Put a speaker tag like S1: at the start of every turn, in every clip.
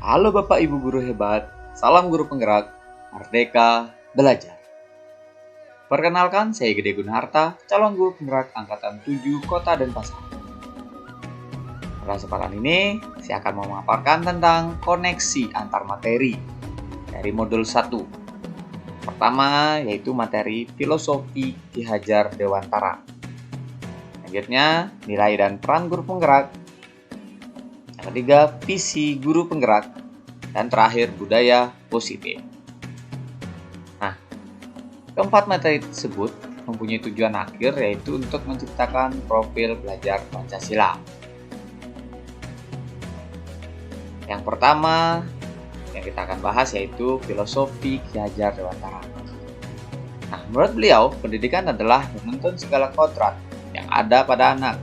S1: Halo Bapak Ibu guru hebat, salam guru penggerak, Merdeka Belajar. Perkenalkan, saya Gede Gunarta, calon guru penggerak Angkatan 7 Kota Denpasar. Pada kesempatan ini, saya akan memaparkan tentang koneksi antar materi dari modul 1. Pertama, yaitu materi filosofi Ki Hajar Dewantara. Selanjutnya, nilai dan peran guru penggerak. Yang ketiga, visi guru penggerak. Dan terakhir, budaya positif. Nah, keempat materi tersebut mempunyai tujuan akhir, yaitu untuk menciptakan profil pelajar Pancasila. Yang pertama yang kita akan bahas yaitu filosofi Ki Hajar Dewantara. Nah, menurut beliau, pendidikan adalah menuntun segala kodrat yang ada pada anak,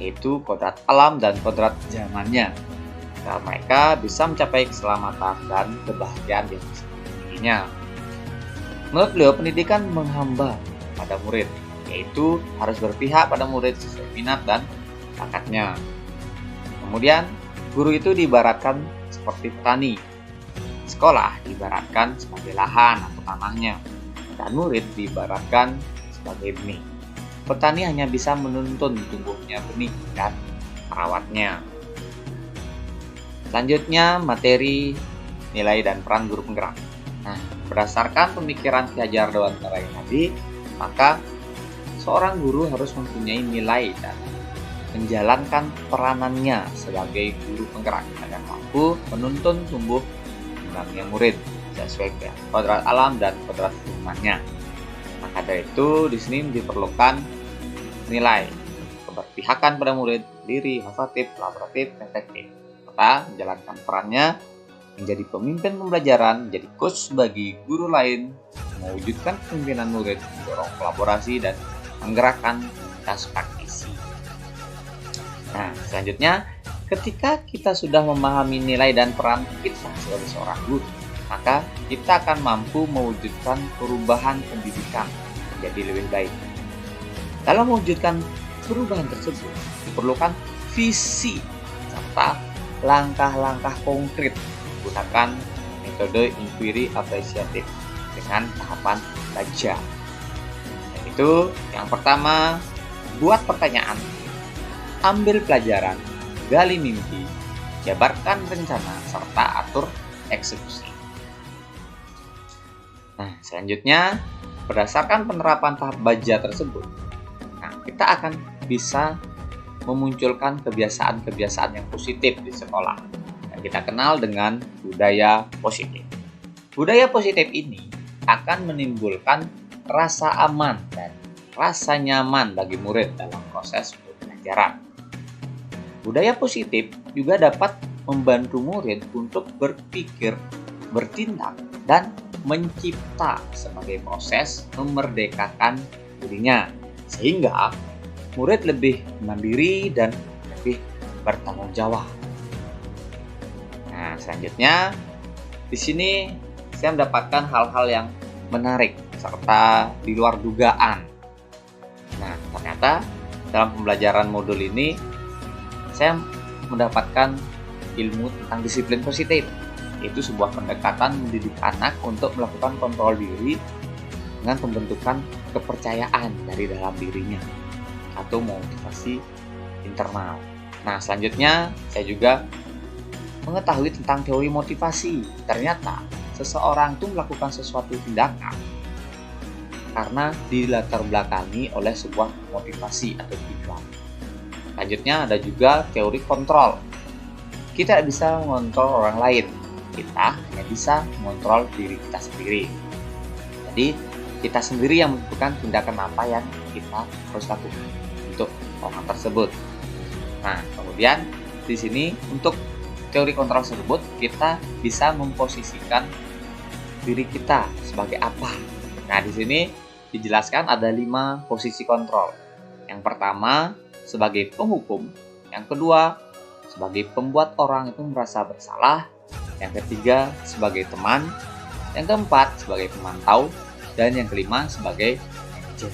S1: yaitu kodrat alam dan kodrat zamannya, agar mereka bisa mencapai keselamatan dan kebahagiaan yang bisa dimilikinya. Menurut beliau, pendidikan menghamba pada murid, yaitu harus berpihak pada murid sesuai minat dan bakatnya. Kemudian, guru itu diibaratkan seperti petani, sekolah diibaratkan sebagai lahan atau tanahnya, dan murid diibaratkan sebagai benih. Petani hanya bisa menuntun tumbuhnya benih dan merawatnya. Selanjutnya, materi nilai dan peran guru penggerak. Nah, berdasarkan pemikiran Ki Hajar Dewantara yang tadi, maka seorang guru harus mempunyai nilai dan menjalankan peranannya sebagai guru penggerak agar mampu menuntun tumbuh kembangnya murid sesuai dengan kodrat alam dan kodrat lingkungannya. Maka dari itu, di sini diperlukan nilai keberpihakan pada murid, diri, inovatif, kolaboratif, efektif, serta menjalankan perannya menjadi pemimpin pembelajaran, menjadi coach bagi guru lain, mewujudkan kepemimpinan murid, mendorong kolaborasi dan menggerakkan lintas praktisi. Nah, selanjutnya, ketika kita sudah memahami nilai dan peran kita sebagai seorang guru, maka kita akan mampu mewujudkan perubahan pendidikan menjadi lebih baik. Dalam mewujudkan perubahan tersebut, diperlukan visi serta langkah-langkah konkret menggunakan metode inquiry apresiatif dengan tahapan belajar. Yaitu yang pertama, buat pertanyaan, ambil pelajaran, gali mimpi, jabarkan rencana, serta atur eksekusi. Nah, selanjutnya, berdasarkan penerapan tahap baja tersebut, kita akan bisa memunculkan kebiasaan-kebiasaan yang positif di sekolah yang kita kenal dengan budaya positif. Budaya positif ini akan menimbulkan rasa aman dan rasa nyaman bagi murid dalam proses pembelajaran. Budaya positif juga dapat membantu murid untuk berpikir, bertindak, dan mencipta sebagai proses memerdekakan dirinya, sehingga murid lebih mandiri dan lebih bertanggung jawab. Nah, selanjutnya di sini saya mendapatkan hal-hal yang menarik serta di luar dugaan. Nah, ternyata dalam pembelajaran modul ini saya mendapatkan ilmu tentang disiplin positif, yaitu sebuah pendekatan mendidik anak untuk melakukan kontrol diri dengan pembentukan kepercayaan dari dalam dirinya atau motivasi internal. Nah, selanjutnya saya juga mengetahui tentang teori motivasi. Ternyata seseorang itu melakukan sesuatu tindakan karena dilatar belakangi oleh sebuah motivasi atau tujuan. Selanjutnya ada juga teori kontrol. Kita tidak bisa mengontrol orang lain, kita hanya bisa mengontrol diri kita sendiri. Jadi kita sendiri yang menentukan tindakan apa yang kita harus lakukan untuk orang tersebut. Nah, kemudian di sini untuk teori kontrol tersebut kita bisa memposisikan diri kita sebagai apa. Nah, di sini dijelaskan ada 5 posisi kontrol. Yang pertama sebagai penghukum, yang kedua sebagai pembuat orang itu merasa bersalah, yang ketiga sebagai teman, yang keempat sebagai pemantau, dan yang kelima sebagai manajer.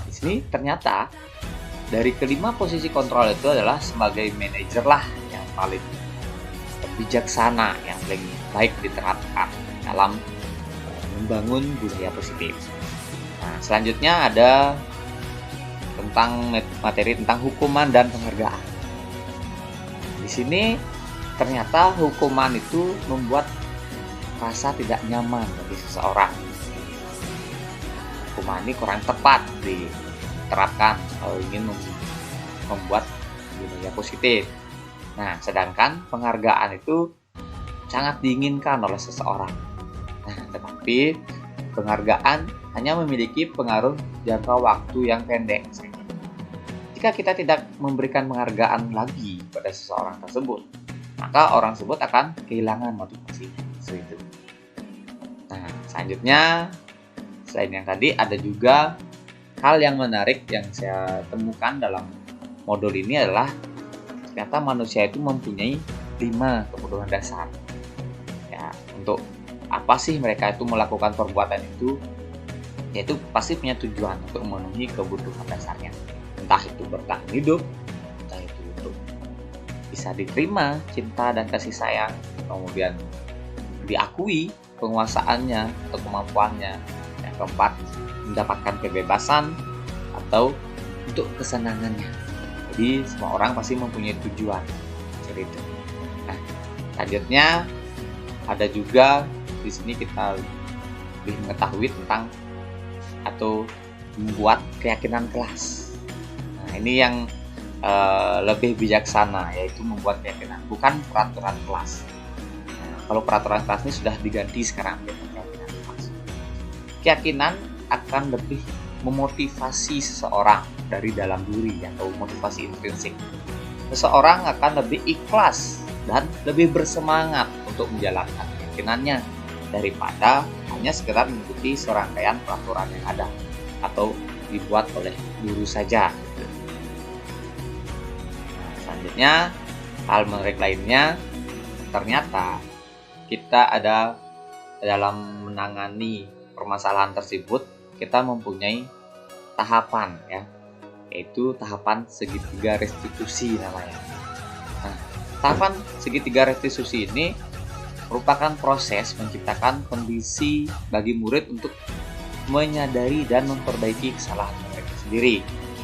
S1: Di sini ternyata dari kelima posisi kontrol itu adalah sebagai manajer lah yang paling bijaksana yang paling baik diterapkan dalam membangun budaya positif. Nah, selanjutnya ada tentang materi tentang hukuman dan penghargaan. Di sini ternyata hukuman itu membuat rasa tidak nyaman bagi seseorang. Hukuman ini kurang tepat diterapkan kalau ingin membuat budaya positif. Nah, sedangkan penghargaan itu sangat diinginkan oleh seseorang. Nah, tetapi penghargaan hanya memiliki pengaruh jangka waktu yang pendek saja. Jika kita tidak memberikan penghargaan lagi pada seseorang tersebut, maka orang tersebut akan kehilangan motivasi. Seperti itu. Nah, selanjutnya selain yang tadi ada juga hal yang menarik yang saya temukan dalam modul ini adalah ternyata manusia itu mempunyai 5 kebutuhan dasar. Ya, untuk apa sih mereka itu melakukan perbuatan itu? Yaitu pasti punya tujuan untuk memenuhi kebutuhan dasarnya. Entah itu bertahan hidup, entah itu untuk bisa diterima cinta dan kasih sayang, kemudian diakui penguasaannya atau kemampuannya. Yang keempat, mendapatkan kebebasan atau untuk kesenangannya. Jadi semua orang pasti mempunyai tujuan seperti itu. Nah, selanjutnya ada juga di sini kita lebih mengetahui tentang atau membuat keyakinan kelas. Nah, ini yang lebih bijaksana, yaitu membuat keyakinan, bukan peraturan kelas. Nah, kalau peraturan kelas ini sudah diganti sekarang menjadi keyakinan kelas. Keyakinan akan lebih memotivasi seseorang dari dalam diri atau motivasi intrinsik. Seseorang akan lebih ikhlas dan lebih bersemangat untuk menjalankan keyakinannya daripada hanya sekedar mengikuti serangkaian peraturan yang ada atau dibuat oleh guru saja. Nah, selanjutnya hal menarik lainnya, ternyata kita ada dalam menangani permasalahan tersebut, kita mempunyai tahapan, ya, yaitu tahapan segitiga restitusi namanya. Nah, tahapan segitiga restitusi ini merupakan proses menciptakan kondisi bagi murid untuk menyadari dan memperbaiki kesalahan mereka sendiri,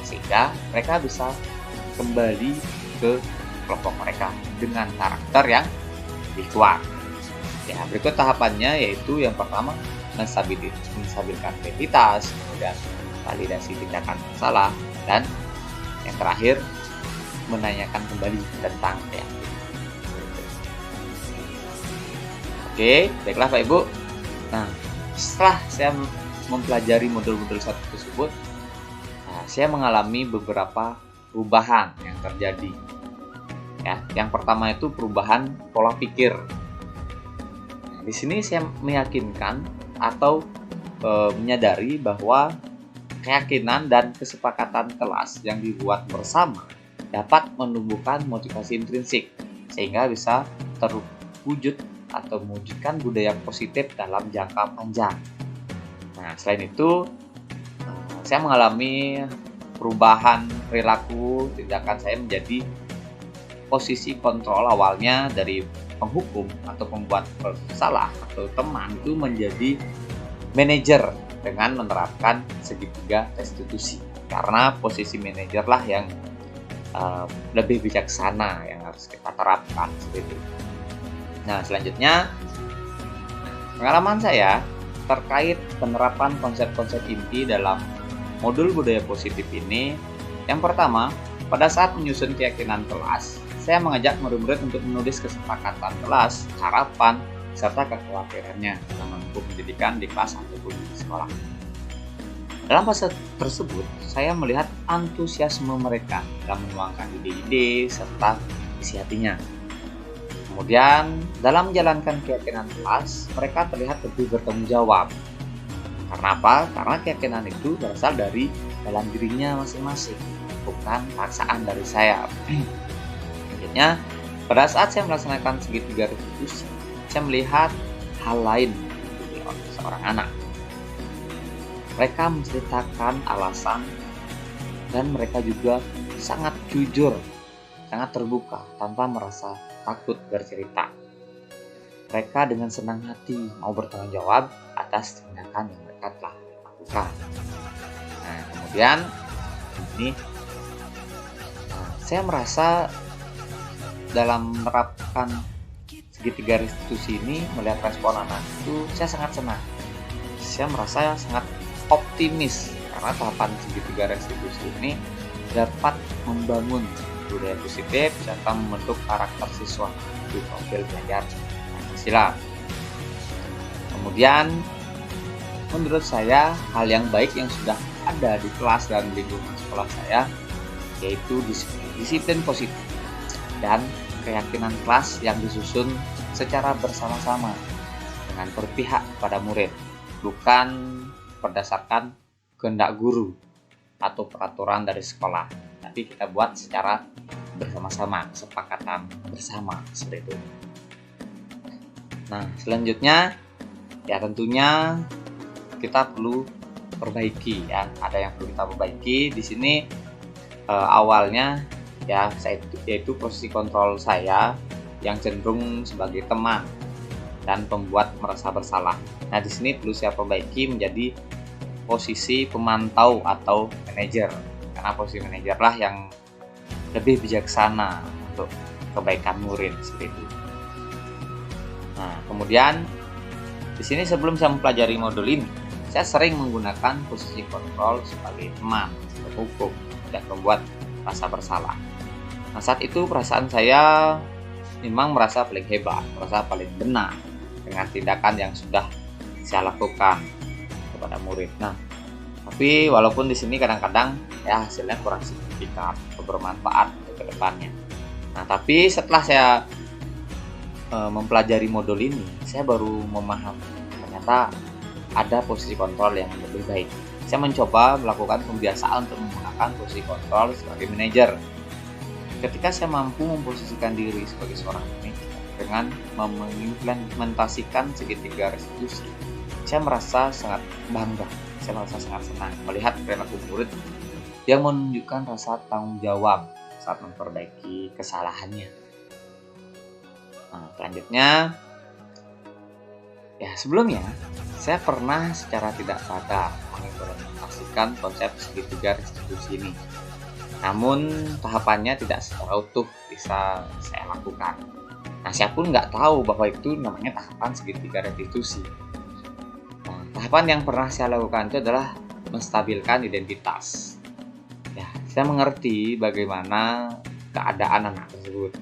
S1: sehingga mereka bisa kembali ke kelompok mereka dengan karakter yang lebih kuat. Ya, berikut tahapannya yaitu yang pertama menstabilkan identitas, kemudian validasi tindakan salah, dan yang terakhir menanyakan kembali tentang keyakinan. Oke, baiklah Pak Ibu. Nah, setelah saya mempelajari modul-modul satu tersebut, saya mengalami beberapa perubahan yang terjadi. Ya, yang pertama itu perubahan pola pikir. Nah, di sini saya meyakinkan atau menyadari bahwa keyakinan dan kesepakatan kelas yang dibuat bersama dapat menumbuhkan motivasi intrinsik sehingga bisa terwujud atau mewujudkan budaya positif dalam jangka panjang. Nah, selain itu saya mengalami perubahan perilaku tindakan saya menjadi posisi kontrol awalnya dari penghukum atau pembuat bersalah atau teman itu menjadi manajer dengan menerapkan segitiga restitusi, karena posisi manajer lah yang lebih bijaksana yang harus kita terapkan seperti itu. Nah, selanjutnya pengalaman saya terkait penerapan konsep-konsep inti dalam modul budaya positif ini. Yang pertama, pada saat menyusun keyakinan kelas, saya mengajak murid-murid untuk menulis kesepakatan kelas, harapan, serta kekhawatirannya dalam menempuh pendidikan di kelas ataupun di sekolah. Dalam fase tersebut, saya melihat antusiasme mereka dalam menuangkan ide-ide serta isi hatinya. Kemudian, dalam menjalankan keyakinan kelas, mereka terlihat lebih bertanggung jawab. Karena apa? Karena keyakinan itu berasal dari dalam dirinya masing-masing, bukan paksaan dari saya. Akhirnya, pada saat saya melaksanakan segitiga restitusi, saya melihat hal lain dari seorang anak. Mereka menceritakan alasan dan mereka juga sangat jujur, sangat terbuka tanpa merasa takut bercerita. mereka dengan senang hati mau bertanggung jawab atas tindakan yang mereka telah lakukan. Nah, kemudian ini saya merasa dalam menerapkan segitiga restitusi ini, melihat respon anak itu saya sangat senang. Saya merasa sangat optimis karena tahapan segitiga restitusi ini dapat membangun budaya positif serta membentuk karakter siswa di profil belajar Pancasila. Kemudian menurut saya hal yang baik yang sudah ada di kelas dan lingkungan sekolah saya yaitu disiplin positif dan keyakinan kelas yang disusun secara bersama-sama dengan berpihak pada murid, bukan berdasarkan kehendak guru atau peraturan dari sekolah, tapi kita buat secara bersama-sama, kesepakatan bersama seperti itu. Nah, selanjutnya ya tentunya kita perlu perbaiki ya, ada yang perlu kita perbaiki di sini. Awalnya ya yaitu posisi kontrol saya yang cenderung sebagai teman dan pembuat merasa bersalah. Nah, di sini perlu saya perbaiki menjadi posisi pemantau atau manajer, karena posisi manajer lah yang lebih bijaksana untuk kebaikan murid seperti itu. Nah, kemudian di sini sebelum saya mempelajari modul ini, saya sering menggunakan posisi kontrol sebagai teman, hukum, dan membuat rasa bersalah. Nah, saat itu perasaan saya memang merasa paling hebat, merasa paling benar dengan tindakan yang sudah saya lakukan kepada murid. Nah, tapi walaupun di sini kadang-kadang ya hasilnya kurang signifikan atau bermanfaat untuk kedepannya. Nah, tapi setelah saya mempelajari modul ini, saya baru memahami ternyata ada posisi kontrol yang lebih baik. Saya mencoba melakukan pembiasaan untuk menggunakan posisi kontrol sebagai manajer. Ketika saya mampu memposisikan diri sebagai seorang manajer dengan mengimplementasikan segitiga restitusi, saya merasa sangat bangga, saya merasa sangat senang melihat perilaku murid yang menunjukkan rasa tanggung jawab saat memperbaiki kesalahannya. Nah, selanjutnya, ya sebelumnya saya pernah secara tidak sadar mengimplementasikan konsep segitiga restitusi ini. Namun tahapannya tidak secara utuh bisa saya lakukan. Nah, saya pun nggak tahu bahwa itu namanya tahapan segitiga restitusi. Nah, tahapan yang pernah saya lakukan itu adalah menstabilkan identitas. Ya, saya mengerti bagaimana keadaan anak tersebut,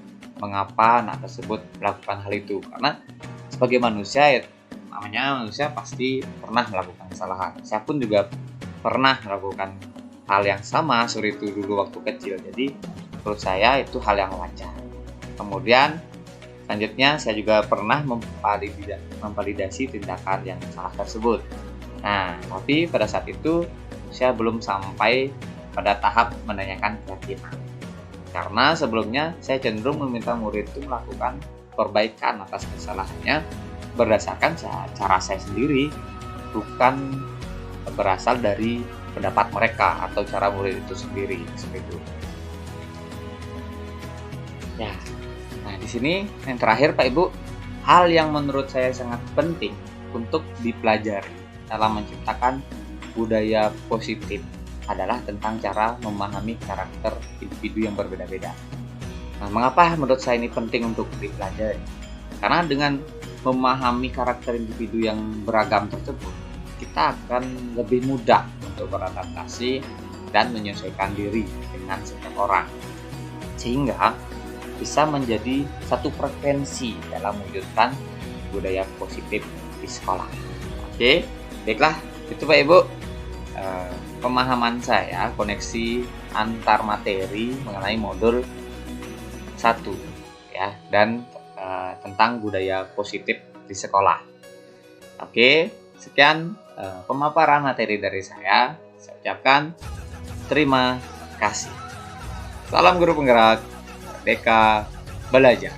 S1: mengapa anak tersebut melakukan hal itu. Karena sebagai manusia, namanya manusia pasti pernah melakukan kesalahan. Saya pun juga pernah melakukan hal yang sama seperti itu dulu waktu kecil. Jadi menurut saya itu hal yang wajar. Kemudian selanjutnya saya juga pernah memvalidasi tindakan yang salah tersebut. Nah, tapi pada saat itu saya belum sampai pada tahap menanyakan keyakinan. Karena sebelumnya saya cenderung meminta murid itu melakukan perbaikan atas kesalahannya berdasarkan cara saya sendiri, bukan berasal dari pendapat mereka atau cara murid itu sendiri seperti itu. Ya, nah di sini yang terakhir Pak Ibu, hal yang menurut saya sangat penting untuk dipelajari dalam menciptakan budaya positif adalah tentang cara memahami karakter individu yang berbeda-beda. Nah, mengapa menurut saya ini penting untuk dipelajari? Karena dengan memahami karakter individu yang beragam tersebut, kita akan lebih mudah untuk beradaptasi dan menyesuaikan diri dengan setiap orang, sehingga bisa menjadi satu frekuensi dalam mewujudkan budaya positif di sekolah. Oke, baiklah, itu Pak Ibu pemahaman saya, koneksi antar materi mengenai modul 1 ya, dan tentang budaya positif di sekolah. Oke, sekian pemaparan materi dari saya. Saya ucapkan terima kasih. Salam guru penggerak, merdeka belajar.